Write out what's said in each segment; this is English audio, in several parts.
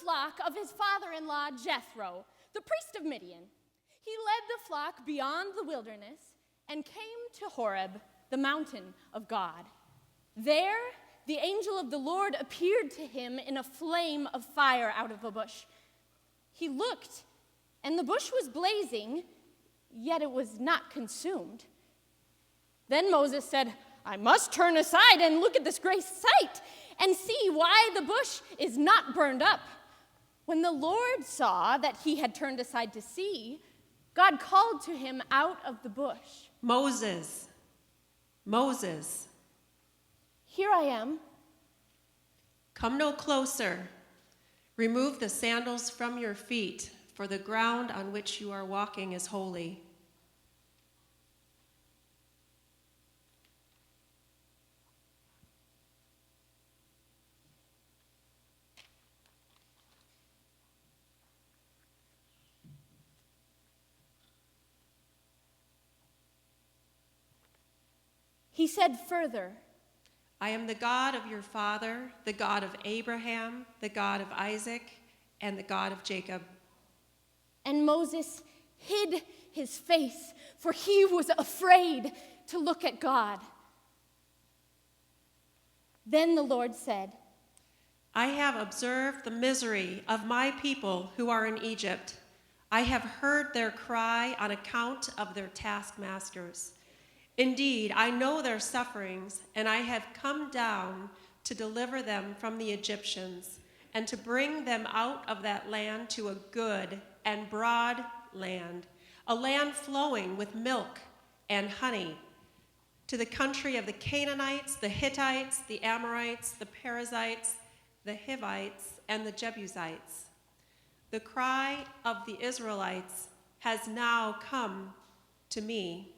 flock of his father-in-law Jethro, the priest of Midian. He led the flock beyond the wilderness and came to Horeb, the mountain of God. There, the angel of the Lord appeared to him in a flame of fire out of a bush. He looked, and the bush was blazing, yet it was not consumed. Then Moses said, "I must turn aside and look at this great sight and see why the bush is not burned up." When the Lord saw that he had turned aside to see, God called to him out of the bush, "Moses, Moses." "Here I am." "Come no closer. Remove the sandals from your feet, for the ground on which you are walking is holy." He said further, "I am the God of your father, the God of Abraham, the God of Isaac, and the God of Jacob." and Moses hid his face, for he was afraid to look at God. Then the Lord said, "I have observed the misery of my people who are in Egypt. I have heard their cry on account of their taskmasters. Indeed, I know their sufferings, and I have come down to deliver them from the Egyptians and to bring them out of that land to a good and broad land, a land flowing with milk and honey, to the country of the Canaanites, the Hittites, the Amorites, the Perizzites, the Hivites, and the Jebusites. The cry of the Israelites has now come to me.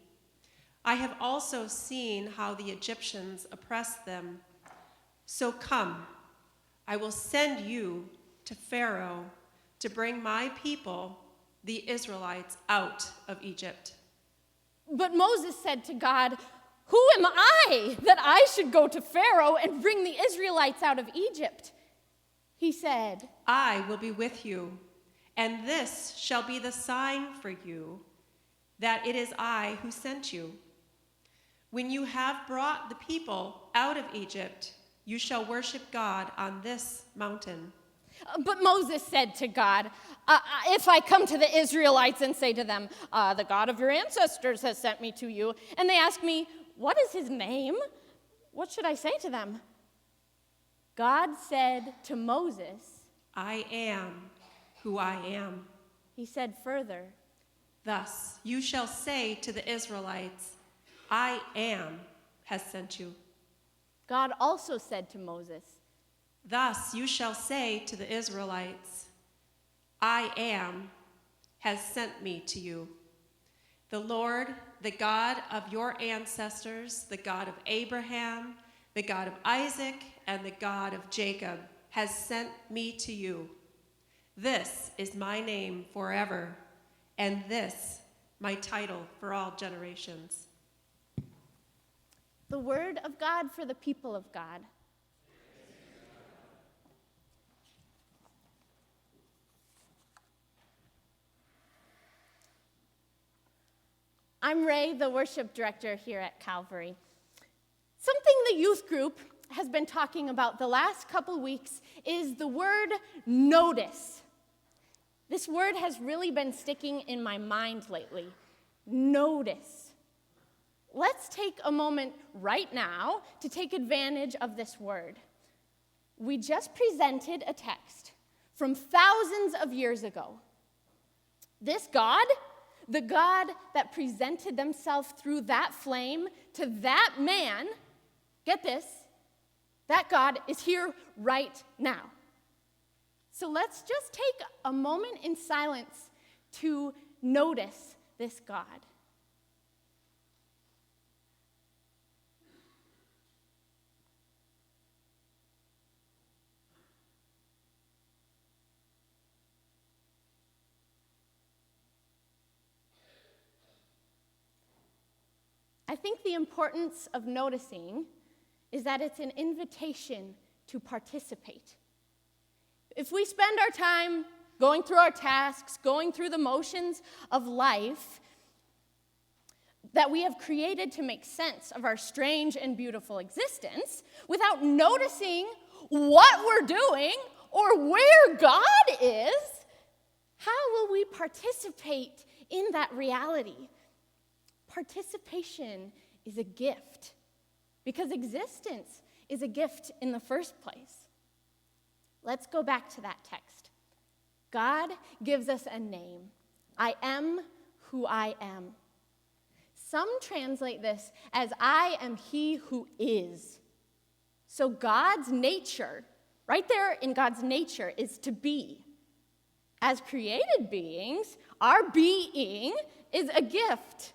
I have also seen how the Egyptians oppressed them. So come, I will send you to Pharaoh to bring my people, the Israelites, out of Egypt." But Moses said to God, "Who am I that I should go to Pharaoh and bring the Israelites out of Egypt?" He said, "I will be with you, and this shall be the sign for you that it is I who sent you. When you have brought the people out of Egypt, you shall worship God on this mountain." But Moses said to God, "If I come to the Israelites and say to them, 'The God of your ancestors has sent me to you,' and they ask me, 'What is his name?' what should I say to them?" God said to Moses, "I am who I am." He said further, "Thus you shall say to the Israelites, 'I am has sent you.'" God also said to Moses, "Thus you shall say to the Israelites, 'I am has sent me to you.' The Lord, the God of your ancestors, the God of Abraham, the God of Isaac, and the God of Jacob, has sent me to you. This is my name forever, and this my title for all generations." the word of God for the people of God. I'm Rae, the worship director here at Calvary. Something the youth group has been talking about the last couple weeks is the word notice. This word has really been sticking in my mind lately. Notice. Let's take a moment right now to take advantage of this word. We just presented a text from thousands of years ago. This God, the God that presented themselves through that flame to that man, get this, that God is here right now. So let's just take a moment in silence to notice this God. I think the importance of noticing is that it's an invitation to participate. If we spend our time going through our tasks, going through the motions of life that we have created to make sense of our strange and beautiful existence without noticing what we're doing or where God is, how will we participate in that reality? Participation is a gift because existence is a gift in the first place. Let's go back to that text. God gives us a name. I am who I am. Some translate this as I am he who is. So God's nature, right there in God's nature, is to be. As created beings, our being is a gift.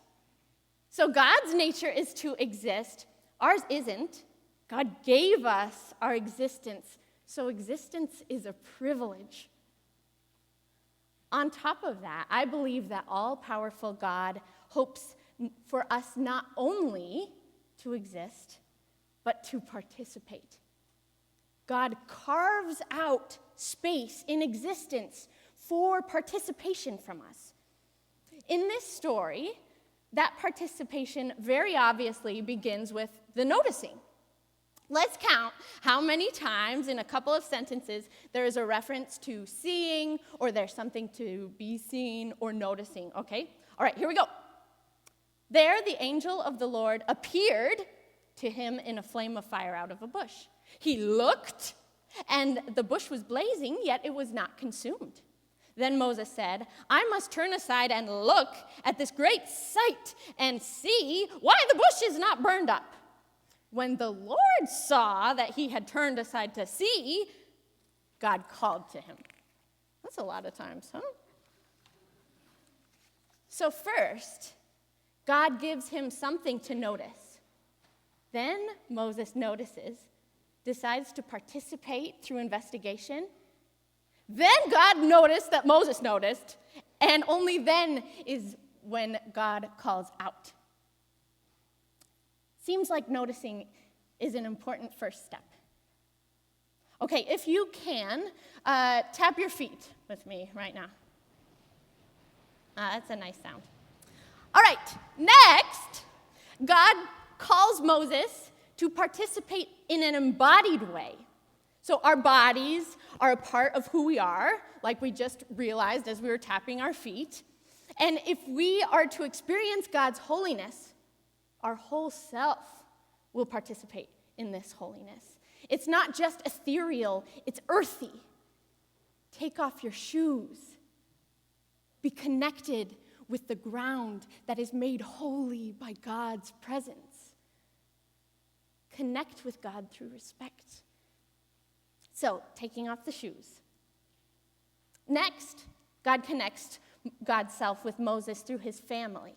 So God's nature is to exist. Ours isn't. God gave us our existence. So existence is a privilege. On top of that, I believe that all-powerful God hopes for us not only to exist, but to participate. God carves out space in existence for participation from us. In this story, that participation very obviously begins with the noticing. Let's count how many times in a couple of sentences there is a reference to seeing, or there's something to be seen or noticing, okay? All right, here we go. There the angel of the Lord appeared to him in a flame of fire out of a bush. He looked, and the bush was blazing, yet it was not consumed. Then Moses said, I must turn aside and look at this great sight and see why the bush is not burned up. When the Lord saw that he had turned aside to see, God called to him. That's a lot of times, huh? So first, God gives him something to notice. Then Moses notices, decides to participate through investigation. Then God noticed that Moses noticed, and only then is when God calls out. Seems like noticing is an important first step. Okay, if you can, tap your feet with me right now. That's a nice sound. All right, next, God calls Moses to participate in an embodied way. So our bodies are a part of who we are, like we just realized as we were tapping our feet. And if we are to experience God's holiness, our whole self will participate in this holiness. It's not just ethereal, it's earthy. Take off your shoes. Be connected with the ground that is made holy by God's presence. Connect with God through respect. So, taking off the shoes. Next, God connects God's self with Moses through his family,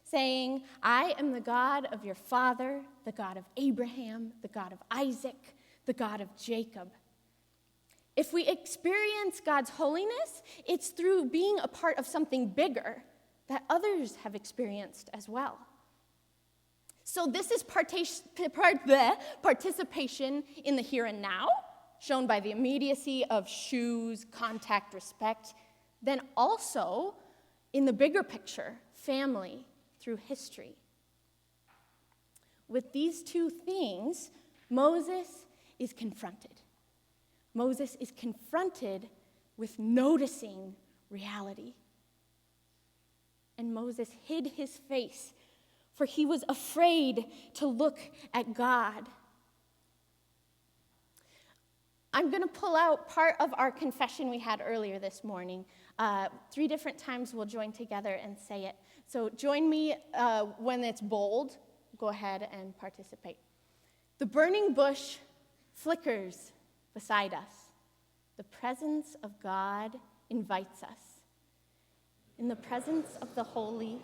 saying, I am the God of your father, the God of Abraham, the God of Isaac, the God of Jacob. If we experience God's holiness, it's through being a part of something bigger that others have experienced as well. So this is participation in the here and now, shown by the immediacy of shoes, contact, respect, then also in the bigger picture, family, through history. With these two things, Moses is confronted. Moses is confronted with noticing reality. And Moses hid his face, for he was afraid to look at God. I'm going to pull out part of our confession we had earlier this morning. 3 different times we'll join together and say it. So join me when it's bold. Go ahead and participate. The burning bush flickers beside us. The presence of God invites us. In the presence of the holy,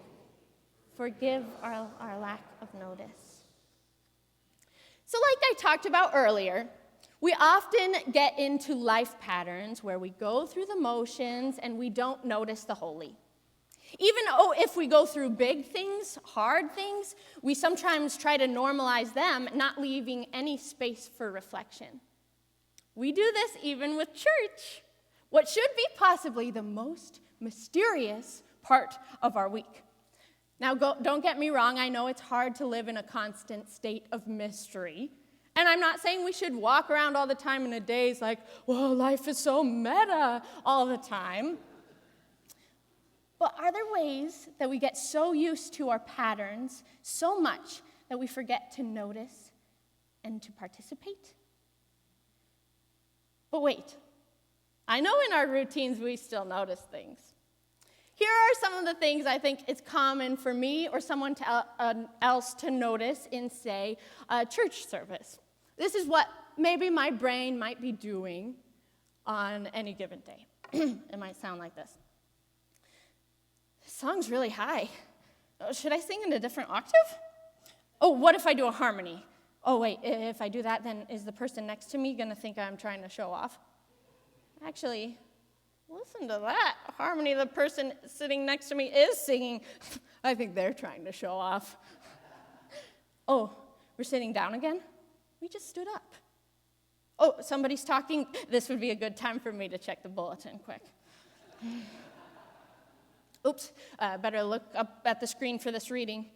forgive our lack of notice. So like I talked about earlier, we often get into life patterns where we go through the motions and we don't notice the holy. Even if we go through big things, hard things, we sometimes try to normalize them, not leaving any space for reflection. We do this even with church, what should be possibly the most mysterious part of our week. Now, don't get me wrong, I know it's hard to live in a constant state of mystery. And I'm not saying we should walk around all the time in a daze like, whoa, life is so meta all the time. But are there ways that we get so used to our patterns so much that we forget to notice and to participate? But wait, I know in our routines we still notice things. Here are some of the things I think it's common for me or someone else to notice in, say, a church service. This is what maybe my brain might be doing on any given day. It might sound like this. This song's really high. Oh, should I sing in a different octave? Oh, what if I do a harmony? Oh, wait, if I do that, then is the person next to me going to think I'm trying to show off? Actually, listen to that harmony the person sitting next to me is singing. I think they're trying to show off. Oh, we're sitting down again? We just stood up. Oh, somebody's talking. This would be a good time for me to check the bulletin quick. Oops, better look up at the screen for this reading.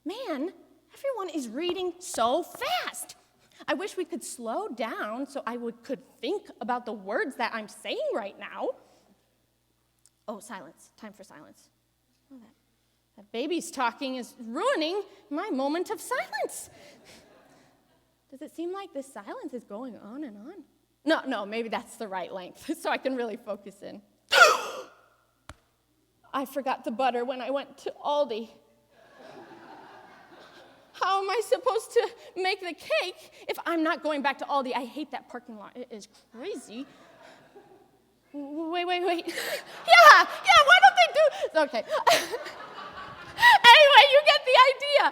Man, everyone is reading so fast. I wish we could slow down so I could think about the words that I'm saying right now. Oh, silence. Time for silence. Oh, that baby's talking is ruining my moment of silence. Does it seem like this silence is going on and on? No, maybe that's the right length, so I can really focus in. I forgot the butter when I went to Aldi. How am I supposed to make the cake if I'm not going back to Aldi? I hate that parking lot. It is crazy. Wait. Yeah, why don't they do... Okay. Anyway, you get the idea.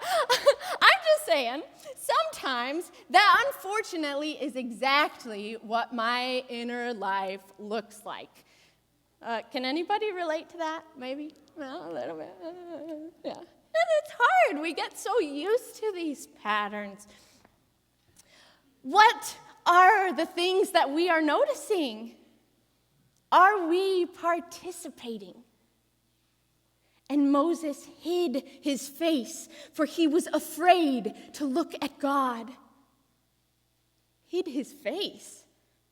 I'm just saying, sometimes that unfortunately is exactly what my inner life looks like. Can anybody relate to that, maybe? Well, a little bit. Yeah. And it's hard. We get so used to these patterns. What are the things that we are noticing? Are we participating? And Moses hid his face, for he was afraid to look at God. Hid his face,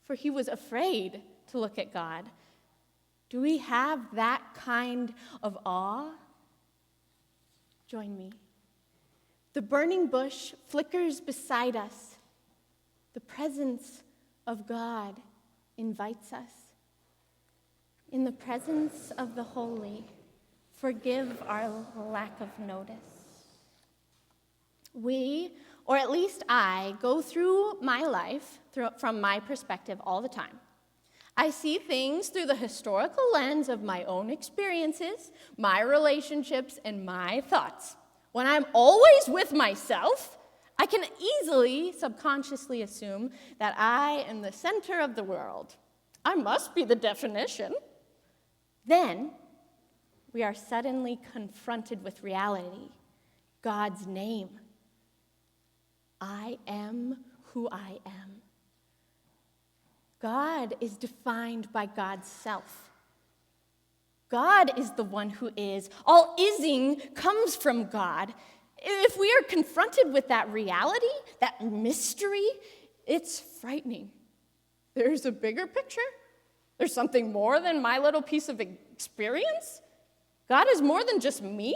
for he was afraid to look at God. Do we have that kind of awe? Join me. The burning bush flickers beside us. The presence of God invites us. In the presence of the holy, forgive our lack of notice. We, or at least I, go through my life from my perspective all the time. I see things through the historical lens of my own experiences, my relationships, and my thoughts. When I'm always with myself, I can easily subconsciously assume that I am the center of the world. I must be the definition. Then, we are suddenly confronted with reality, God's name. I am who I am. God is defined by God's self. God is the one who is. All ising comes from God. If we are confronted with that reality, that mystery, it's frightening. There's a bigger picture. There's something more than my little piece of experience. God is more than just me.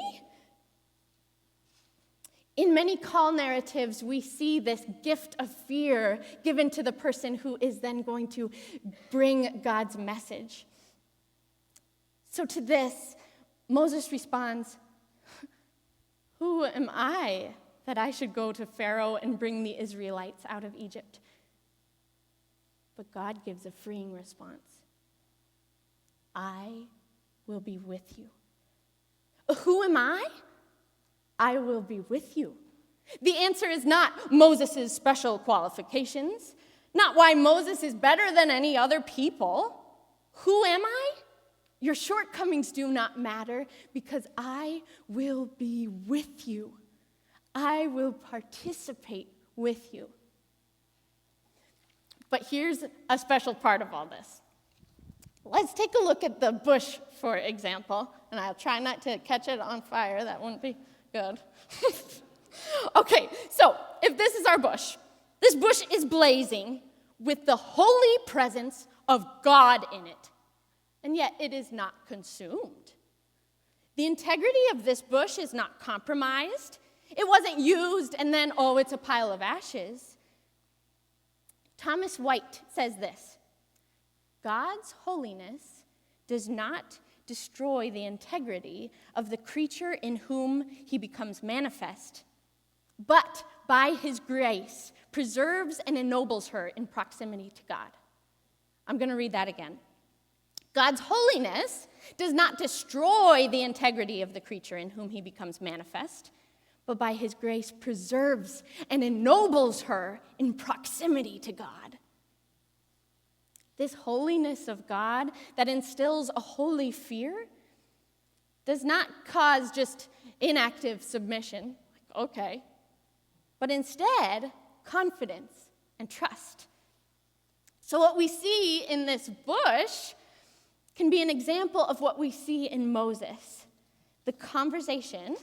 In many call narratives, we see this gift of fear given to the person who is then going to bring God's message. So to this, Moses responds, "Who am I that I should go to Pharaoh and bring the Israelites out of Egypt?" But God gives a freeing response. "I will be with you." Who am I? I will be with you. The answer is not Moses' special qualifications, not why Moses is better than any other people. Who am I? Your shortcomings do not matter because I will be with you. I will participate with you. But here's a special part of all this. Let's take a look at the bush, for example, and I'll try not to catch it on fire. That wouldn't be good. Okay, so if this is our bush, this bush is blazing with the holy presence of God in it, and yet it is not consumed. The integrity of this bush is not compromised. It wasn't used and then, oh, it's a pile of ashes. Thomas White says this: God's holiness does not destroy the integrity of the creature in whom he becomes manifest, but by his grace preserves and ennobles her in proximity to God. I'm going to read that again. God's holiness does not destroy the integrity of the creature in whom he becomes manifest, but by his grace preserves and ennobles her in proximity to God. This holiness of God that instills a holy fear does not cause just inactive submission, like, okay, but instead confidence and trust. So what we see in this bush can be an example of what we see in Moses. The conversation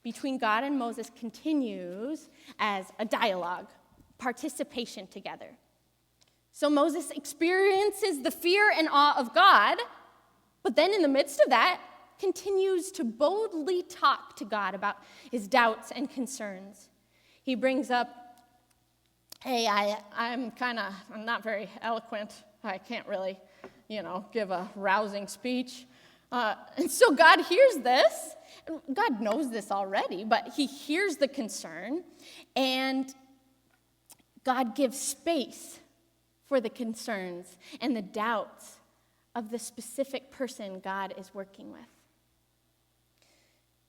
between God and Moses continues as a dialogue, participation together. So Moses experiences the fear and awe of God, but then in the midst of that, continues to boldly talk to God about his doubts and concerns. He brings up, hey, I'm not very eloquent. I can't really, give a rousing speech. And so God hears this. God knows this already, but he hears the concern, and God gives space for the concerns and the doubts of the specific person God is working with.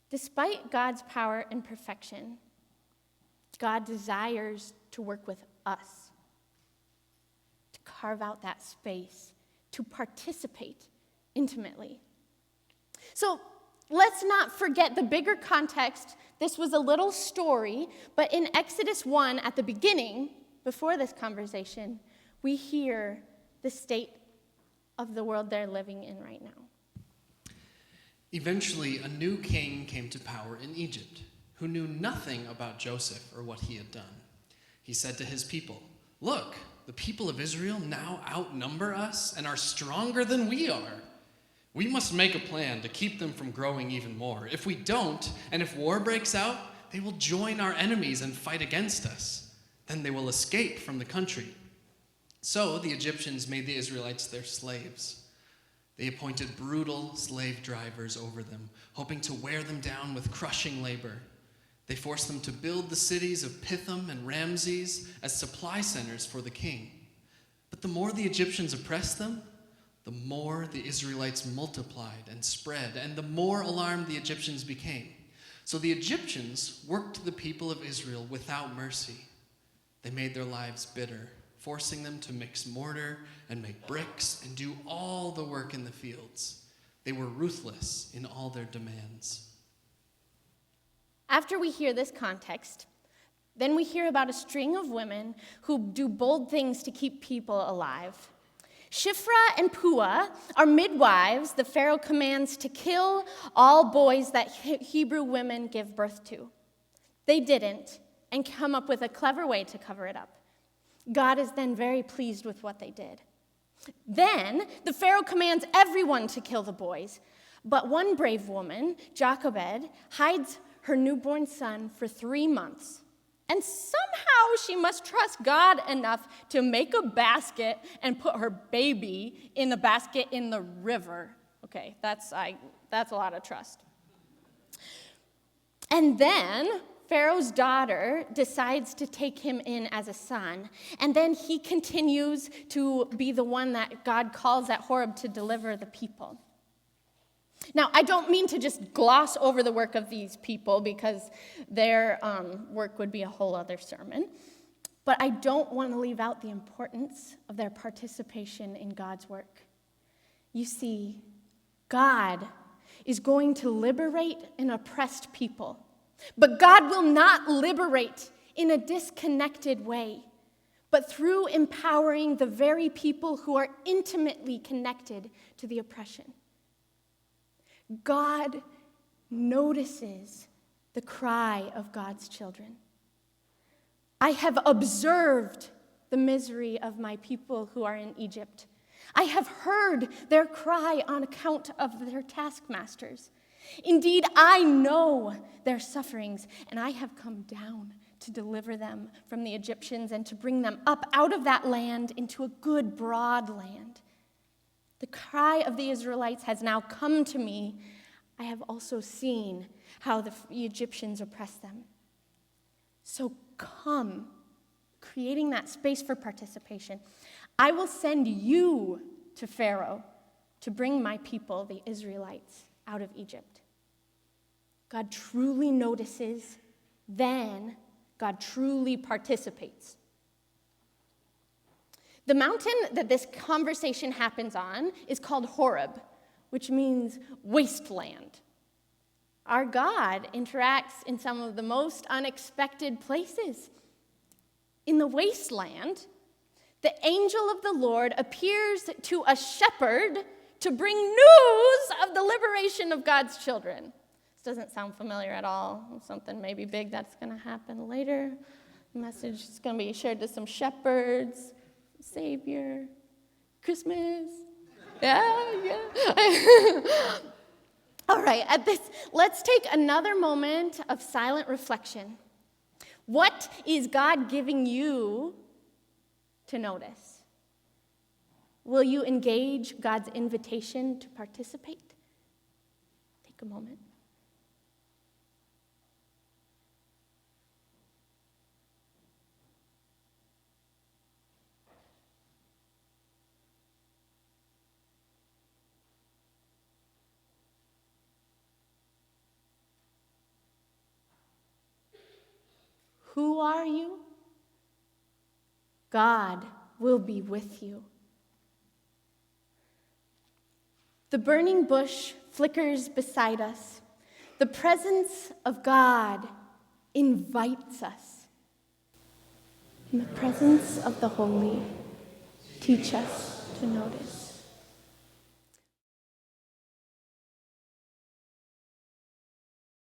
Despite God's power and perfection, God desires to work with us, to carve out that space, to participate intimately. So let's not forget the bigger context. This was a little story, but in Exodus 1, at the beginning, before this conversation, we hear the state of the world they're living in right now. Eventually, a new king came to power in Egypt, who knew nothing about Joseph or what he had done. He said to his people, "Look, the people of Israel now outnumber us and are stronger than we are. We must make a plan to keep them from growing even more. If we don't, and if war breaks out, they will join our enemies and fight against us. Then they will escape from the country." So the Egyptians made the Israelites their slaves. They appointed brutal slave drivers over them, hoping to wear them down with crushing labor. They forced them to build the cities of Pithom and Ramses as supply centers for the king. But the more the Egyptians oppressed them, the more the Israelites multiplied and spread, and the more alarmed the Egyptians became. So the Egyptians worked the people of Israel without mercy. They made their lives bitter, forcing them to mix mortar and make bricks and do all the work in the fields. They were ruthless in all their demands. After we hear this context, then we hear about a string of women who do bold things to keep people alive. Shiphrah and Puah are midwives the Pharaoh commands to kill all boys that Hebrew women give birth to. They didn't, and come up with a clever way to cover it up. God is then very pleased with what they did. Then the Pharaoh commands everyone to kill the boys, but one brave woman, Jochebed, hides her newborn son for 3 months. And somehow she must trust God enough to make a basket and put her baby in the basket in the river. Okay, that's a lot of trust. And then Pharaoh's daughter decides to take him in as a son, and then he continues to be the one that God calls at Horeb to deliver the people. Now, I don't mean to just gloss over the work of these people because their work would be a whole other sermon, but I don't want to leave out the importance of their participation in God's work. You see, God is going to liberate an oppressed people, but God will not liberate in a disconnected way, but through empowering the very people who are intimately connected to the oppression. God notices the cry of God's children. I have observed the misery of my people who are in Egypt. I have heard their cry on account of their taskmasters. Indeed, I know their sufferings, and I have come down to deliver them from the Egyptians and to bring them up out of that land into a good, broad land. The cry of the Israelites has now come to me. I have also seen how the Egyptians oppress them. So come, creating that space for participation. I will send you to Pharaoh to bring my people, the Israelites, out of Egypt. God truly notices, then God truly participates. The mountain that this conversation happens on is called Horeb, which means wasteland. Our God interacts in some of the most unexpected places. In the wasteland, the angel of the Lord appears to a shepherd to bring news of the liberation of God's children. This doesn't sound familiar at all. Something maybe big that's going to happen later. The message is going to be shared to some shepherds. Savior. Christmas. Yeah. All right, let's take another moment of silent reflection. What is God giving you to notice? Will you engage God's invitation to participate? Take a moment. Who are you? God will be with you. The burning bush flickers beside us. The presence of God invites us. In the presence of the holy, teach us to notice.